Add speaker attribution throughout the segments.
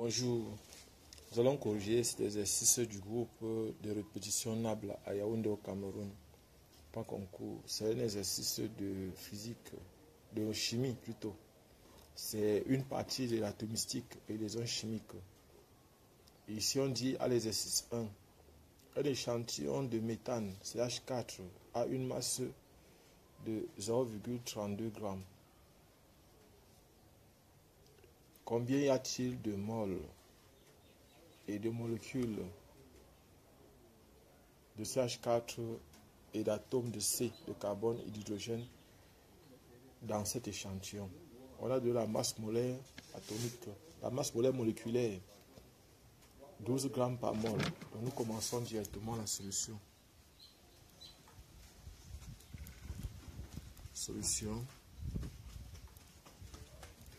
Speaker 1: Bonjour, nous allons corriger cet exercice du groupe de répétition NABLA à Yaoundé au Cameroun. Pas concours, c'est un exercice de physique, de chimie plutôt. C'est une partie de l'atomistique et des ions chimiques. Ici on dit à l'exercice 1, un échantillon de méthane CH4 a une masse de 0,32 g. Combien y a-t-il de moles et de molécules de CH4 et d'atomes de C, de carbone et d'hydrogène dans cet échantillon? On a de la masse molaire atomique, la masse molaire moléculaire, 12 grammes par mol. Donc nous commençons directement la solution. Solution.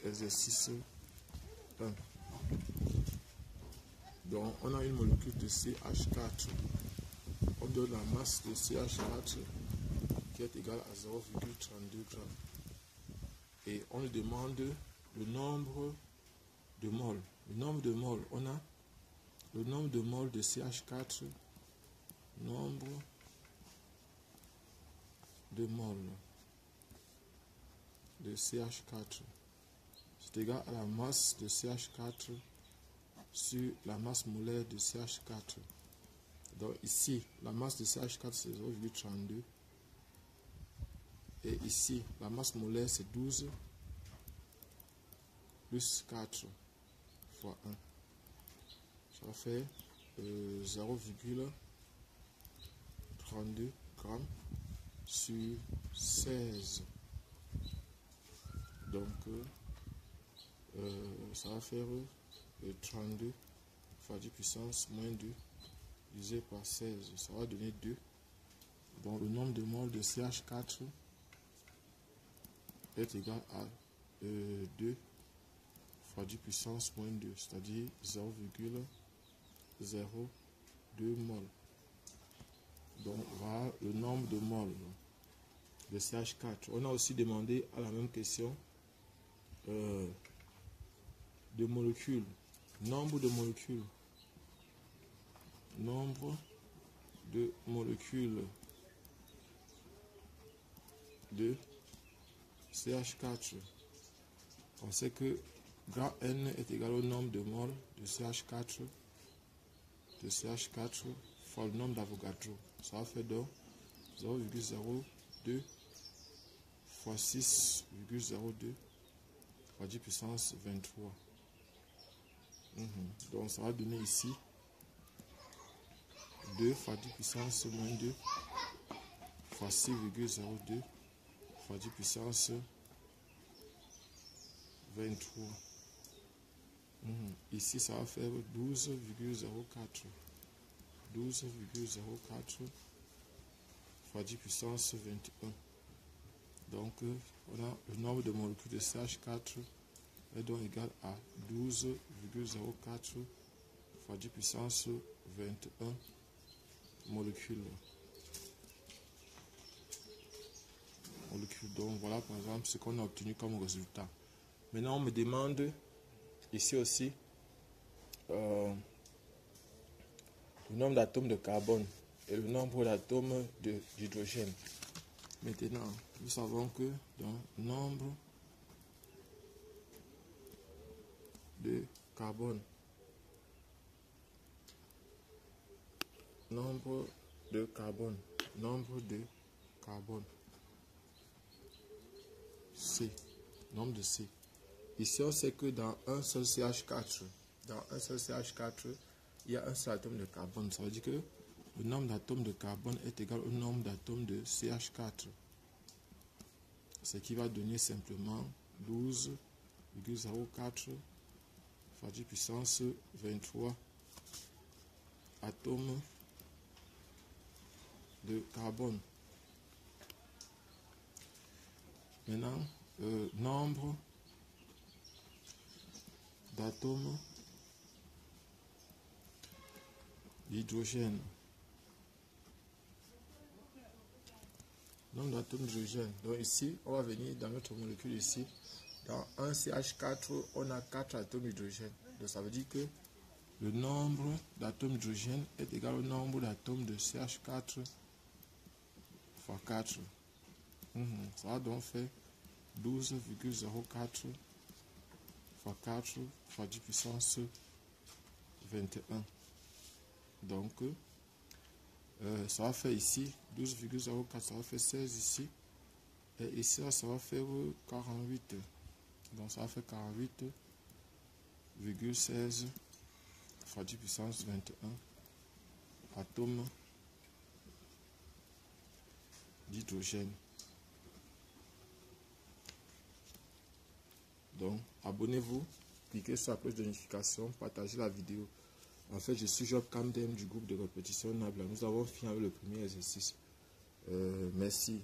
Speaker 1: Exercice 1. Donc on a une molécule de CH4. On donne la masse de CH4 qui est égale à 0,32 g. Et on lui demande le nombre de moles. Le nombre de moles, on a le nombre de moles de CH4, nombre de moles de CH4. C'est égal à la masse de CH4 sur la masse molaire de CH4. Donc ici, la masse de CH4 c'est 0,32. Et ici, la masse molaire c'est 12 plus 4 fois 1. Ça fait 0,32 g sur 16. Donc, ça va faire 32 fois 10 puissance moins 2 divisé par 16. Ça va donner 2. Donc, le nombre de moles de CH4 est égal à 2 fois 10 puissance moins 2, c'est-à-dire 0,02 mol. Donc, voilà le nombre de moles de CH4. On a aussi demandé à la même question de molécules. Nombre de molécules. Nombre de molécules de CH4. On sait que grand N est égal au nombre de moles de CH4 fois le nombre d'Avogadro. Ça va faire donc 0,02 fois 6,02 fois 10 puissance 23. Donc ça va donner ici 2 fois 10 puissance moins 2 fois 6,02 fois 10 puissance 23. Ici ça va faire 12,04 fois 10 puissance 21. Donc on a le nombre de molécules de CH4 est donc égal à 12,04 fois 10 puissance 21 molécules. Donc voilà par exemple ce qu'on a obtenu comme résultat. Maintenant on me demande ici aussi le nombre d'atomes de carbone et le nombre d'atomes d'hydrogène. Maintenant, nous savons que dans le nombre de carbone, C, nombre de C. Ici, on sait que dans un seul CH4, il y a un seul atome de carbone. Ça veut dire que le nombre d'atomes de carbone est égal au nombre d'atomes de CH4. Ce qui va donner simplement 12,04 fois 10 puissance 23 atomes de carbone. Maintenant, nombre d'atomes d'hydrogène. Nombre d'atomes d'hydrogène. Donc ici, on va venir dans notre molécule ici. Dans un CH4, on a 4 atomes d'hydrogène. Donc ça veut dire que le nombre d'atomes d'hydrogène est égal au nombre d'atomes de CH4 fois 4. Ça va donc faire 12,04 fois 4 fois 10 puissance 21. Donc, ça va faire ici 12,04, ça va faire 16 ici. Et ici, ça va faire 48. Donc, ça va faire 48,16 fois 10 puissance 21 atomes d'hydrogène. Donc, abonnez-vous, cliquez sur la cloche de notification, partagez la vidéo. En fait, je suis Job Camden du groupe de répétition Nabla. Nous avons fini avec le premier exercice. Merci.